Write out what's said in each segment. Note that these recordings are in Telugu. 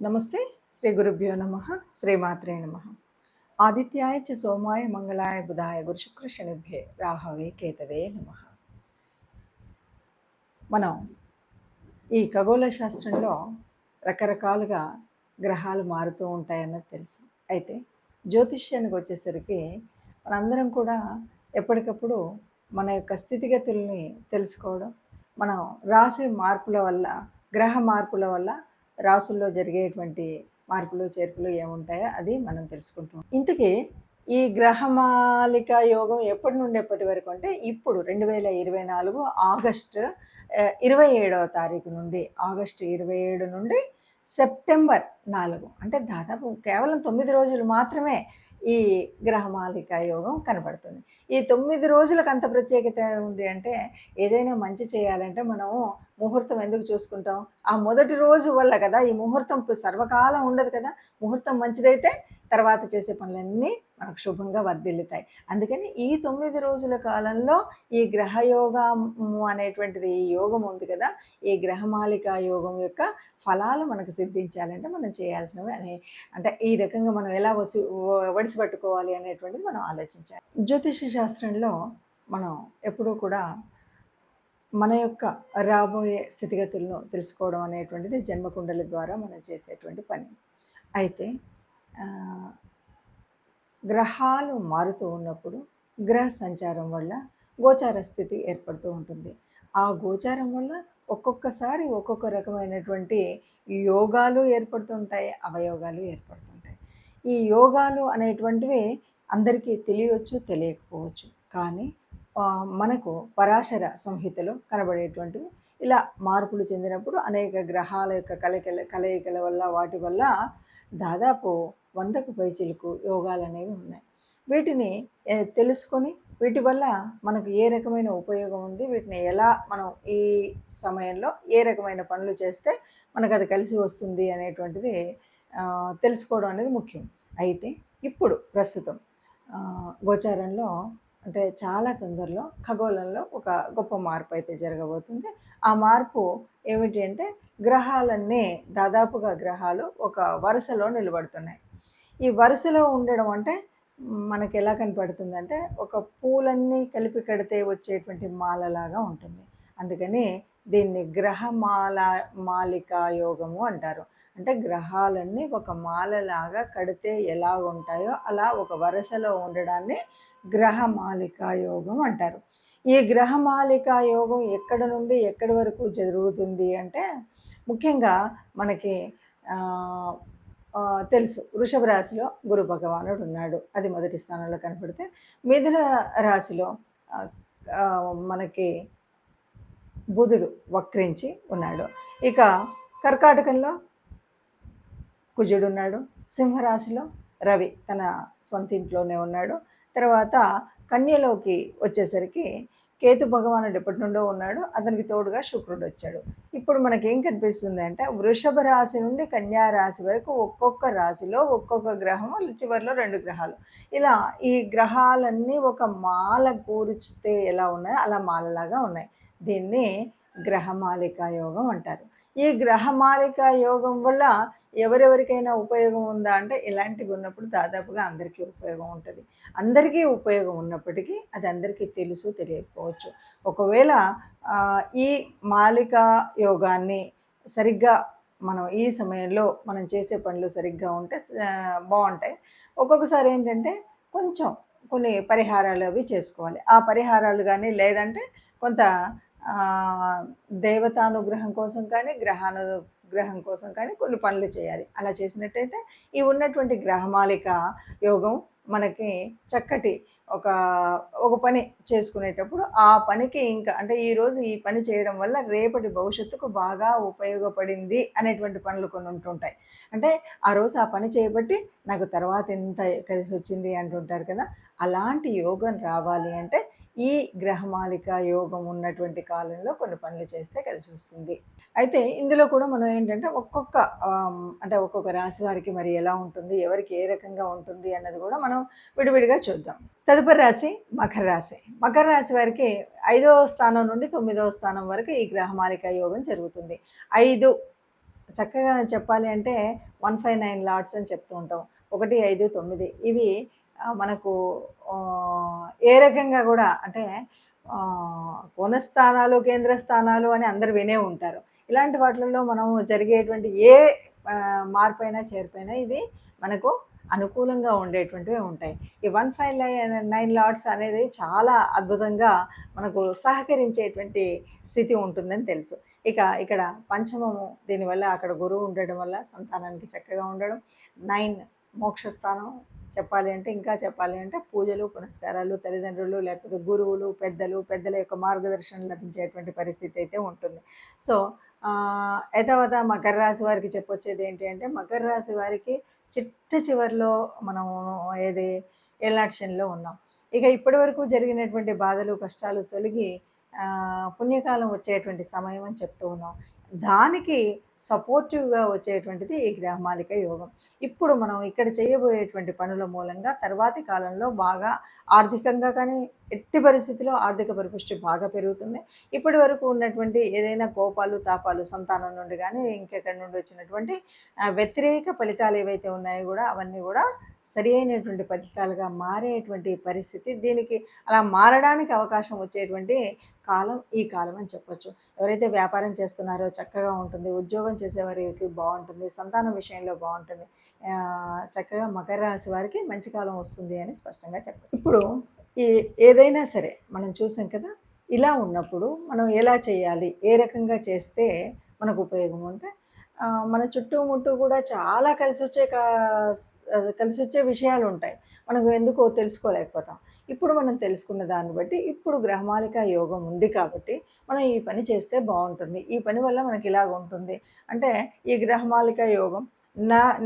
నమస్తే. శ్రీ గురుభ్యో నమః. శ్రీమాత్రే నమః. ఆదిత్యాయ చ సోమాయ మంగళాయ బుధాయ గురు శుక్ర శనిభ్యే రాహవే కేతవే నమః. మనం ఈ ఖగోళ శాస్త్రంలో రకరకాలుగా గ్రహాలు మారుతూ ఉంటాయన్నది తెలుసు. అయితే జ్యోతిష్యానికి వచ్చేసరికి మనందరం కూడా ఎప్పటికప్పుడు మన యొక్క స్థితిగతుల్ని తెలుసుకోవడం, మనం రాసే మార్పుల వల్ల, గ్రహ మార్పుల వల్ల రాసుల్లో జరిగేటువంటి మార్పులు చేర్పులు ఏముంటాయో అది మనం తెలుసుకుంటాం. ఇంతకీ ఈ గ్రహమాలిక యోగం ఎప్పటి నుండి ఎప్పటి వరకు అంటే ఇప్పుడు 2024 ఆగస్టు 27వ తారీఖు నుండి, ఆగస్టు 27 నుండి సెప్టెంబర్ 4 అంటే దాదాపు కేవలం 9 రోజులు మాత్రమే ఈ గ్రహమాలిక యోగం కనబడుతుంది. ఈ 9 రోజులకు అంత ప్రత్యేకత ఉంది అంటే, ఏదైనా మంచి చేయాలంటే మనము ముహూర్తం ఎందుకు చూసుకుంటాం? ఆ మొదటి రోజు వల్ల కదా. ఈ ముహూర్తం సర్వకాలం ఉండదు కదా. ముహూర్తం మంచిదైతే తర్వాత చేసే పనులన్నీ మనకు శుభంగా వర్ధిల్లుతాయి. అందుకని ఈ 9 రోజుల కాలంలో ఈ గ్రహయోగము అనేటువంటిది, ఈ యోగం ఉంది కదా, ఈ గ్రహమాలిక యోగం యొక్క ఫలాలు మనకు సిద్ధించాలంటే మనం చేయాల్సినవి అంటే ఈ రకంగా మనం ఎలా వడిసి పట్టుకోవాలి అనేటువంటిది మనం ఆలోచించాలి. జ్యోతిష శాస్త్రంలో మనం ఎప్పుడూ కూడా మన యొక్క రాబోయే స్థితిగతులను తెలుసుకోవడం అనేటువంటిది జన్మకుండలి ద్వారా మనం చేసేటువంటి పని. అయితే గ్రహాలు మారుతూ ఉన్నప్పుడు గ్రహ సంచారం వల్ల గోచార స్థితి ఏర్పడుతూ ఉంటుంది. ఆ గోచారం వల్ల ఒక్కొక్కసారి ఒక్కొక్క రకమైనటువంటి యోగాలు ఏర్పడుతుంటాయి, అవయోగాలు ఏర్పడుతుంటాయి. ఈ యోగాలు అనేటువంటివి అందరికీ తెలియవచ్చు, తెలియకపోవచ్చు. కానీ మనకు పరాశర సంహితలో కనబడేటువంటివి ఇలా మార్పులు చెందినప్పుడు అనేక గ్రహాల యొక్క కలయికల వల్ల, వాటి వల్ల దాదాపు 100కు పైచిలుకు యోగాలు అనేవి ఉన్నాయి. వీటిని తెలుసుకొని వీటి వల్ల మనకు ఏ రకమైన ఉపయోగం ఉంది, వీటిని ఎలా మనం ఈ సమయంలో ఏ రకమైన పనులు చేస్తే మనకు అది కలిసి వస్తుంది అనేటువంటిది తెలుసుకోవడం అనేది ముఖ్యం. అయితే ఇప్పుడు ప్రస్తుతం గోచారంలో అంటే చాలా తొందరలో ఖగోళంలో ఒక గొప్ప మార్పు అయితే జరగబోతుంది. ఆ మార్పు ఏమిటి అంటే, గ్రహాలన్నీ దాదాపుగా గ్రహాలు ఒక వరుసలో నిలబడుతున్నాయి. ఈ వరుసలో ఉండడం అంటే మనకి ఎలా కనపడుతుందంటే, ఒక పూలన్నీ కలిపి కడితే వచ్చేటువంటి మాలలాగా ఉంటుంది. అందుకని దీన్ని మాలికా యోగము అంటారు. అంటే గ్రహాలన్నీ ఒక మాలలాగా కడితే ఎలా ఉంటాయో అలా ఒక వరుసలో ఉండడాన్ని గ్రహమాలికా యోగం అంటారు. ఈ గ్రహమాలికా యోగం ఎక్కడ నుండి ఎక్కడి వరకు జరుగుతుంది అంటే, ముఖ్యంగా మనకి తెలుసు, వృషభ రాశిలో గురు భగవానుడు ఉన్నాడు, అది మొదటి స్థానంలో కనపడితే, మిథున రాశిలో మనకి బుధుడు వక్రించి ఉన్నాడు. ఇక కర్కాటకంలో కుజుడు ఉన్నాడు. సింహరాశిలో రవి తన సొంత ఇంట్లోనే ఉన్నాడు. తర్వాత కన్యలోకి వచ్చేసరికి కేతు భగవానుడు ఎప్పటి నుండో ఉన్నాడు, అతనికి తోడుగా శుక్రుడు వచ్చాడు. ఇప్పుడు మనకేం కనిపిస్తుంది అంటే, వృషభ రాశి నుండి కన్యా రాశి వరకు ఒక్కొక్క రాశిలో ఒక్కొక్క గ్రహము, చివరిలో 2 గ్రహాలు, ఇలా ఈ గ్రహాలన్నీ ఒక మాల కూర్చితే ఎలా ఉన్నాయో అలా మాలలాగా ఉన్నాయి. దీన్ని గ్రహమాలికా యోగం అంటారు. ఈ గ్రహమాలికా యోగం వల్ల ఎవరెవరికైనా ఉపయోగం ఉందా అంటే, ఇలాంటివి ఉన్నప్పుడు దాదాపుగా అందరికీ ఉపయోగం ఉంటుంది. అందరికీ ఉపయోగం ఉన్నప్పటికీ అది అందరికీ తెలుసు, తెలియకపోవచ్చు. ఒకవేళ ఈ మాలికా యోగాన్ని సరిగ్గా మనం ఈ సమయంలో మనం చేసే పనులు సరిగ్గా ఉంటే బాగుంటాయి. ఒక్కొక్కసారి ఏంటంటే కొన్ని పరిహారాలు అవి చేసుకోవాలి. ఆ పరిహారాలు కానీ, లేదంటే కొంత దేవతానుగ్రహం కోసం కానీ, గ్రహం కోసం కానీ కొన్ని పనులు చేయాలి. అలా చేసినట్టయితే ఈ ఉన్నటువంటి గ్రహమాలిక యోగం మనకి చక్కటి ఒక పని చేసుకునేటప్పుడు ఆ పనికి ఇంకా అంటే ఈరోజు ఈ పని చేయడం వల్ల రేపటి భవిష్యత్తుకు బాగా ఉపయోగపడింది అనేటువంటి పనులు కొన్ని ఉంటుంటాయి. అంటే ఆ రోజు ఆ పని చేయబట్టి నాకు తర్వాత ఎంత కలిసి వచ్చింది అంటుంటారు కదా. అలాంటి యోగం రావాలి అంటే ఈ గ్రహమాలిక యోగం ఉన్నటువంటి కాలంలో కొన్ని పనులు చేస్తే కలిసి వస్తుంది. అయితే ఇందులో కూడా మనం ఏంటంటే ఒక్కొక్క రాశి వారికి మరి ఎలా ఉంటుంది, ఎవరికి ఏ రకంగా ఉంటుంది అన్నది కూడా మనం విడివిడిగా చూద్దాం. తదుపరి రాశి మకర రాశి. మకర రాశి వారికి 5వ స్థానం నుండి 9వ స్థానం వరకు ఈ గ్రహమాలిక యోగం జరుగుతుంది. 5 చక్కగా చెప్పాలి అంటే 159 లాట్స్ అని చెప్తూ ఉంటాం. 1, 5, 9 ఇవి మనకు ఏ రకంగా కూడా అంటే కోణస్థానాలు, కేంద్ర స్థానాలు అని అందరూ వినే ఉంటారు. ఇలాంటి వాటిలలో మనం జరిగేటువంటి ఏ మార్పైనా, చేర్పైనా ఇది మనకు అనుకూలంగా ఉండేటువంటివే ఉంటాయి. ఈ 159 లాట్స్ అనేది చాలా అద్భుతంగా మనకు సహకరించేటువంటి స్థితి ఉంటుందని తెలుసు. ఇక ఇక్కడ పంచమము దీనివల్ల అక్కడ గురువు ఉండడం వల్ల సంతానానికి చక్కగా ఉండడం. 9 మోక్షస్థానం చెప్పాలి అంటే, ఇంకా చెప్పాలి అంటే పూజలు, పునస్కారాలు, తల్లిదండ్రులు లేకపోతే గురువులు, పెద్దల యొక్క మార్గదర్శనం లభించేటువంటి పరిస్థితి అయితే ఉంటుంది. సో యథావత మకర రాశి వారికి చెప్పొచ్చేది ఏంటి అంటే, మకర రాశి వారికి చివరిలో మనం ఏది ఏళ్ళనాటి శనిలో ఉన్నాం. ఇక ఇప్పటి వరకు జరిగినటువంటి బాధలు, కష్టాలు తొలగి పుణ్యకాలం వచ్చేటువంటి సమయం అని చెప్తూ ఉన్నాం. దానికి సపోర్టివ్గా వచ్చేటువంటిది ఈ గ్రహమాలిక యోగం. ఇప్పుడు మనం ఇక్కడ చేయబోయేటువంటి పనుల మూలంగా తర్వాతి కాలంలో బాగా ఆర్థికంగా కానీ ఎట్టి పరిస్థితిలో ఆర్థిక పరిపుష్టి బాగా పెరుగుతుంది. ఇప్పటి వరకు ఉన్నటువంటి ఏదైనా కోపాలు, తాపాలు సంతానం నుండి కానీ ఇంకెక్కడి నుండి వచ్చినటువంటి వ్యతిరేక ఫలితాలు ఏవైతే ఉన్నాయో కూడా అవన్నీ కూడా సరి అయినటువంటి ఫలితాలుగా మారేటువంటి పరిస్థితి, దీనికి అలా మారడానికి అవకాశం వచ్చేటువంటి కాలం ఈ కాలం అని చెప్పొచ్చు. ఎవరైతే వ్యాపారం చేస్తున్నారో చక్కగా ఉంటుంది, ఉద్యోగం చేసేవారికి బాగుంటుంది, సంతానం విషయంలో బాగుంటుంది. చక్కగా మకర రాశి వారికి మంచి కాలం వస్తుంది అని స్పష్టంగా చెప్పచ్చు. ఇప్పుడు ఏదైనా సరే మనం చూసాం కదా, ఇలా ఉన్నప్పుడు మనం ఎలా చేయాలి, ఏ రకంగా చేస్తే మనకు ఉపయోగం అంటే, మన చుట్టుముట్టు కూడా చాలా కలిసి వచ్చే విషయాలు ఉంటాయి. మనకు ఎందుకో తెలుసుకోలేకపోతాం. ఇప్పుడు మనం తెలుసుకున్న దాన్ని బట్టి ఇప్పుడు గ్రహమాలిక యోగం ఉంది కాబట్టి మనం ఈ పని చేస్తే బాగుంటుంది, ఈ పని వల్ల మనకి ఇలాగ ఉంటుంది అంటే, ఈ గ్రహమాలిక యోగం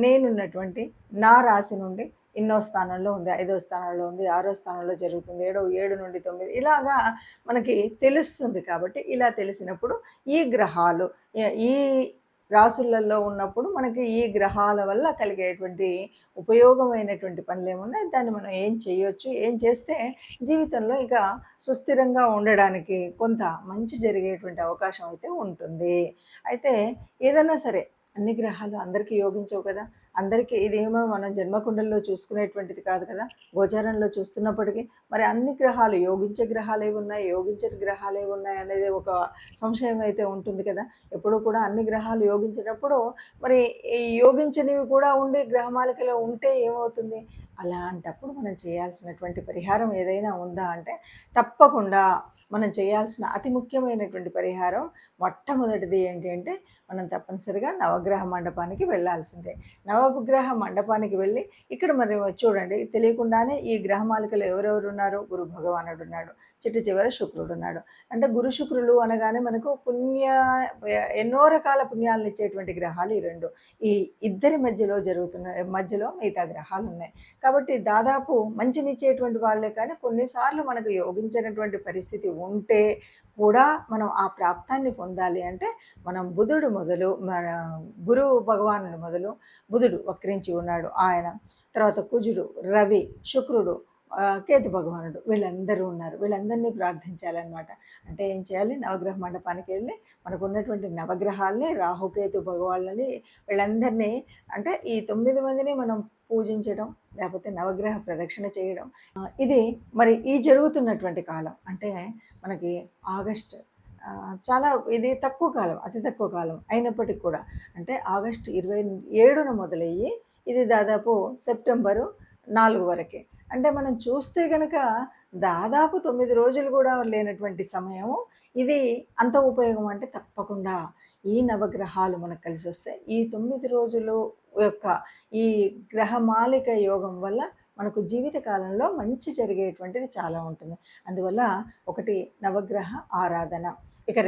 నేనున్నటువంటి నా రాశి నుండి ఎన్నో స్థానంలో ఉంది, 5వ స్థానంలో ఉంది, 6వ స్థానంలో జరుగుతుంది, 7 నుండి 9 ఇలాగా మనకి తెలుస్తుంది. కాబట్టి ఇలా తెలిసినప్పుడు ఈ గ్రహాలు ఈ రాసులలో ఉన్నప్పుడు మనకి ఈ గ్రహాల వల్ల కలిగేటువంటి ఉపయోగమైనటువంటి పనులు ఏమున్నాయి, దాన్ని మనం ఏం చేయొచ్చు, ఏం చేస్తే జీవితంలో ఇక సుస్థిరంగా ఉండడానికి కొంత మంచి జరిగేటువంటి అవకాశం అయితే ఉంటుంది. అయితే ఏదైనా సరే అన్ని గ్రహాలు అందరికీ యోగించవు కదా, అందరికీ ఇదేమో మనం జన్మకుండల్లో చూసుకునేటువంటిది కాదు కదా, గోచారంలో చూస్తున్నప్పటికీ మరి అన్ని గ్రహాలు యోగించే గ్రహాలు ఏవి ఉన్నాయి, యోగించే గ్రహాలు ఏవి ఉన్నాయి అనేది ఒక సంశయం అయితే ఉంటుంది కదా. ఎప్పుడూ కూడా అన్ని గ్రహాలు యోగించినప్పుడు మరి ఈ యోగించనివి కూడా ఉండి గ్రహమాలికలో ఉంటే ఏమవుతుంది, అలాంటప్పుడు మనం చేయాల్సినటువంటి పరిహారం ఏదైనా ఉందా అంటే, తప్పకుండా మనం చేయాల్సిన అతి ముఖ్యమైనటువంటి పరిహారం మొట్టమొదటిది ఏంటి అంటే, మనం తప్పనిసరిగా నవగ్రహ మండపానికి వెళ్ళాల్సిందే. నవగ్రహ మండపానికి వెళ్ళి ఇక్కడ మరి చూడండి, తెలియకుండానే ఈ గ్రహమాలికలు ఎవరెవరు ఉన్నారు, గురు భగవానుడు ఉన్నాడు, చివర శుక్రుడు ఉన్నాడు. అంటే గురు శుక్రులు అనగానే మనకు ఎన్నో రకాల పుణ్యాలను ఇచ్చేటువంటి గ్రహాలు ఈ రెండు. ఈ ఇద్దరి మధ్యలో మిగతా గ్రహాలు ఉన్నాయి. కాబట్టి దాదాపు మంచినిచ్చేటువంటి వాళ్ళే, కానీ కొన్నిసార్లు మనకు యోగించినటువంటి పరిస్థితి ఉంటే కూడా మనం ఆ ప్రాప్తాన్ని పొందాలి అంటే, మనం బుధుడు మొదలు మన గురు భగవానుడు మొదలు, బుధుడు వక్రించి ఉన్నాడు ఆయన, తర్వాత కుజుడు, రవి, శుక్రుడు, కేతు భగవానుడు వీళ్ళందరూ ఉన్నారు. వీళ్ళందరినీ ప్రార్థించాలన్నమాట. అంటే ఏం చేయాలి, నవగ్రహ మండపానికి వెళ్ళి మనకు ఉన్నటువంటి నవగ్రహాలని, రాహుకేతు భగవాళ్ళని వీళ్ళందరినీ అంటే ఈ 9 మందిని మనం పూజించడం, లేకపోతే నవగ్రహ ప్రదక్షిణ చేయడం. ఇది మరి ఈ జరుగుతున్నటువంటి కాలం అంటే మనకి ఆగస్ట్ చాలా ఇది తక్కువ కాలం, అతి తక్కువ కాలం అయినప్పటికీ కూడా అంటే ఆగస్టు 27న మొదలయ్యి ఇది దాదాపు సెప్టెంబరు 4 వరకే. అంటే మనం చూస్తే కనుక దాదాపు 9 రోజులు కూడా లేనటువంటి సమయము ఇది. అంత ఉపయోగం అంటే తప్పకుండా ఈ నవగ్రహాలు మనకు కలిసి వస్తే ఈ 9 రోజులు యొక్క ఈ గ్రహమాలిక యోగం వల్ల మనకు జీవిత కాలంలో మంచి జరిగేటువంటిది చాలా ఉంటుంది. అందువల్ల ఒకటి నవగ్రహ ఆరాధన. ఇక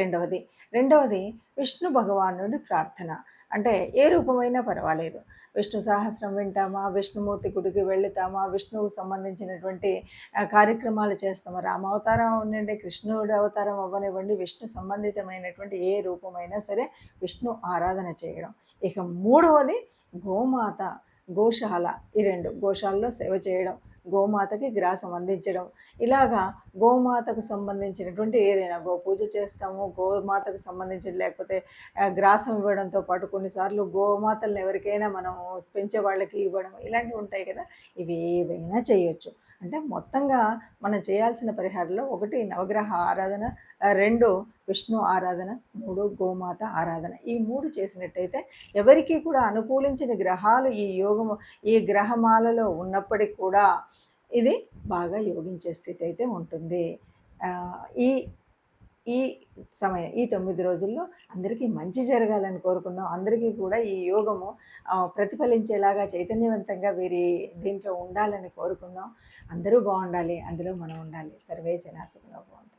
రెండవది విష్ణు భగవానుడి ప్రార్థన. అంటే ఏ రూపమైనా పర్వాలేదు, విష్ణు సహస్రం వింటామా, విష్ణుమూర్తి గుడికి వెళుతామా, విష్ణువుకు సంబంధించినటువంటి కార్యక్రమాలు చేస్తామా, రామ అవతారం అవ్వనివ్వండి, కృష్ణుడి అవతారం అవ్వనివ్వండి, విష్ణు సంబంధితమైనటువంటి ఏ రూపమైనా సరే విష్ణు ఆరాధన చేయడం. ఇక మూడవది గోమాత, గోశాల. ఈ 2 గోశాలలో సేవ చేయడం, గోమాతకి గ్రాసం అందించడం. ఇలాగా గోమాతకు సంబంధించినటువంటి ఏదైనా గోపూజ చేస్తాము, గోమాతకు సంబంధించి లేకపోతే గ్రాసం ఇవ్వడంతో పాటు కొన్నిసార్లు గోమాతలను ఎవరికైనా మనం పెంచే వాళ్ళకి ఇవ్వడం ఇలాంటివి ఉంటాయి కదా. ఇవి ఏవైనా చేయొచ్చు. అంటే మొత్తంగా మనం చేయాల్సిన పరిహారంలో 1 నవగ్రహ ఆరాధన, 2 విష్ణు ఆరాధన, 3 గోమాత ఆరాధన. ఈ 3 చేసినట్టయితే ఎవరికీ కూడా అనుకూలించిన గ్రహాలు ఈ గ్రహమాలలో ఉన్నప్పటికి కూడా ఇది బాగా యోగించే స్థితి అయితే ఉంటుంది. ఈ ఈ ఈ 9 రోజుల్లో అందరికీ మంచి జరగాలని కోరుకుందాం. అందరికీ కూడా ఈ యోగము ప్రతిఫలించేలాగా చైతన్యవంతంగా వీరి దీంట్లో ఉండాలని కోరుకుందాం. అందరూ బాగుండాలి, అందులో మనం ఉండాలి. సర్వే జనా సుఖినో భవంతు.